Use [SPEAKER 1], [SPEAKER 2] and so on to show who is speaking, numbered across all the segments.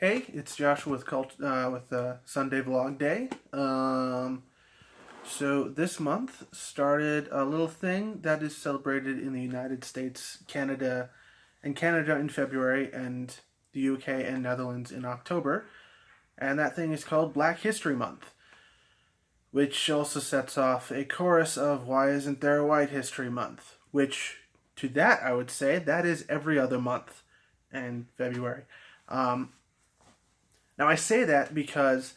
[SPEAKER 1] Hey, it's Joshua with Sunday Vlog Day. So this month started a little thing that is celebrated in the United States, Canada in February, and the UK and Netherlands in October. And that thing is called Black History Month, which also sets off a chorus of "Why isn't there a White History Month?" Which, to that, I would say that is every other month in February. Um, Now, I say that because,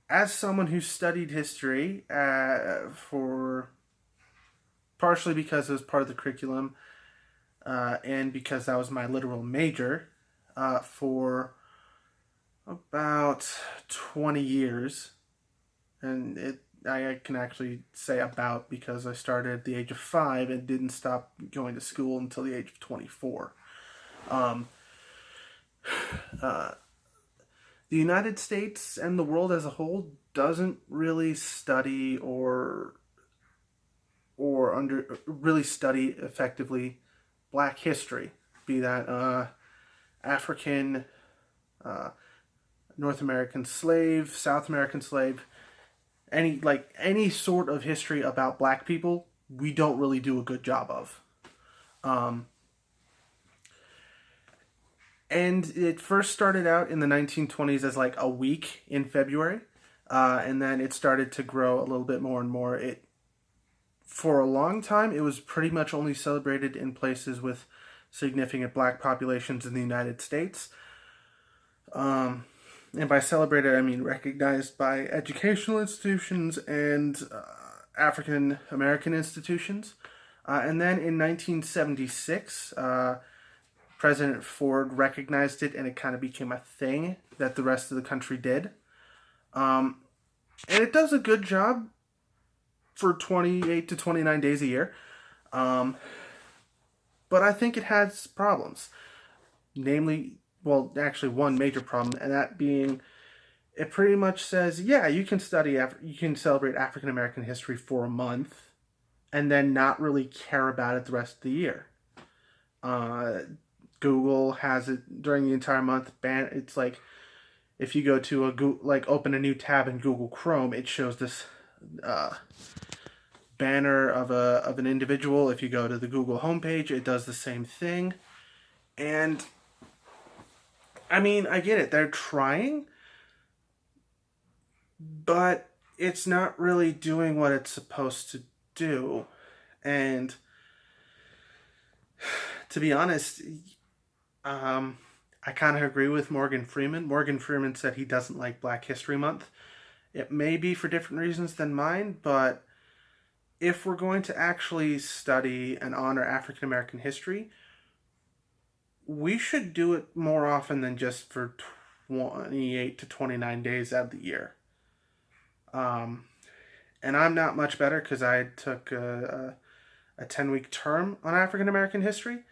[SPEAKER 1] as someone who studied history for partially because it was part of the curriculum and because that was my literal major for about 20 years, and I can actually say about because I started at the age of 5 and didn't stop going to school until the age of 24. Um, uh, the United States and the world as a whole doesn't really study or under really study effectively Black history, be that African, uh, North American slave, South American slave, any sort of history about Black people. We don't really do a good job of. Um, and it first started out in the 1920s as like a week in February, and then it started to grow a little bit more and more. It For a long time, it was pretty much only celebrated in places with significant black populations in the United States. Um, and by celebrated, I mean recognized by educational institutions and African American institutions. And then in 1976, President Ford recognized it, and it kind of became a thing that the rest of the country did. Um, and it does a good job for 28 to 29 days a year. Um, but I think it has problems. Namely, well, actually, one major problem, and that being it pretty much says, yeah, you can celebrate African American history for a month, and then not really care about it the rest of the year. Uh, Google has it during the entire month. It's like if you go to open a new tab in Google Chrome, it shows this uh, banner of an individual. If you go to the Google homepage, it does the same thing. And I mean, I get it. They're trying, but it's not really doing what it's supposed to do. And to be honest, um, I kind of agree with Morgan Freeman. Morgan Freeman said he doesn't like Black History Month. It may be for different reasons than mine, but if we're going to actually study and honor African American history, we should do it more often than just for 28 to 29 days out of the year. Um, and I'm not much better because I took a 10-week term on African American history,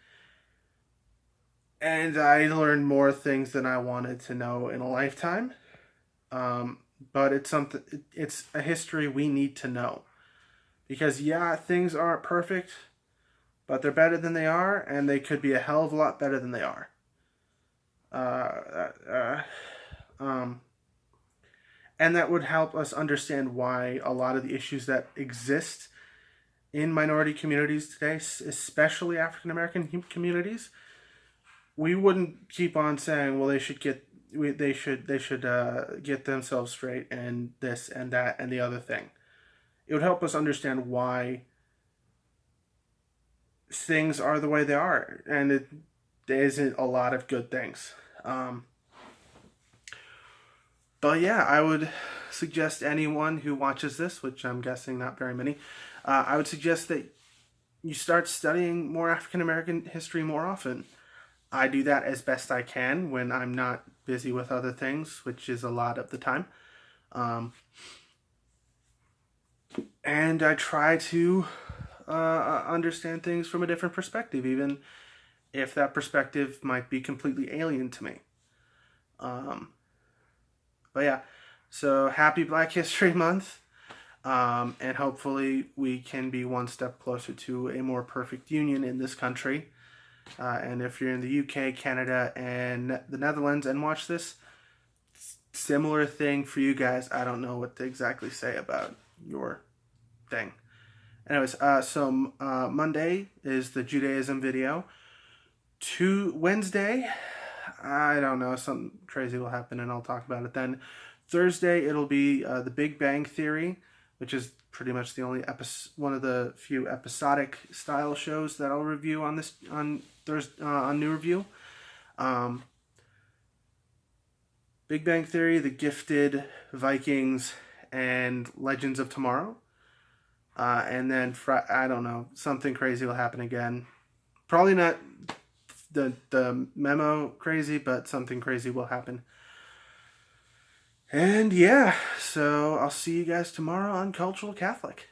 [SPEAKER 1] and I learned more things than I wanted to know in a lifetime. Um, but it's a history we need to know because yeah, things aren't perfect, but they're better than they are, and they could be a hell of a lot better than they are. Uh, uh, um, and that would help us understand why a lot of the issues that exist in minority communities today, especially African American communities, we wouldn't keep on saying, well, they should get themselves straight and this and that and the other thing. It would help us understand why things are the way they are, and there isn't a lot of good things. Um, but yeah, I would suggest anyone who watches this, which I'm guessing not very many, I would suggest that you start studying more African American history more often. I do that as best I can when I'm not busy with other things, which is a lot of the time. Um, and I try to understand things from a different perspective, even if that perspective might be completely alien to me. Um, but yeah, so happy Black History Month. And hopefully we can be one step closer to a more perfect union in this country. And if you're in the UK, Canada, and the Netherlands and watch this, similar thing for you guys. I don't know what to exactly say about your thing. Anyways, Monday is the Judaism video. Wednesday, I don't know, something crazy will happen and I'll talk about it then. Thursday, it'll be The Big Bang Theory, which is pretty much the only one of the few episodic style shows that I'll review on this on Thursday on New Review. Big Bang Theory, The Gifted, Vikings, and Legends of Tomorrow. And then I don't know, something crazy will happen again. Probably not the memo crazy, but something crazy will happen. And yeah, so I'll see you guys tomorrow on Cultural Catholic.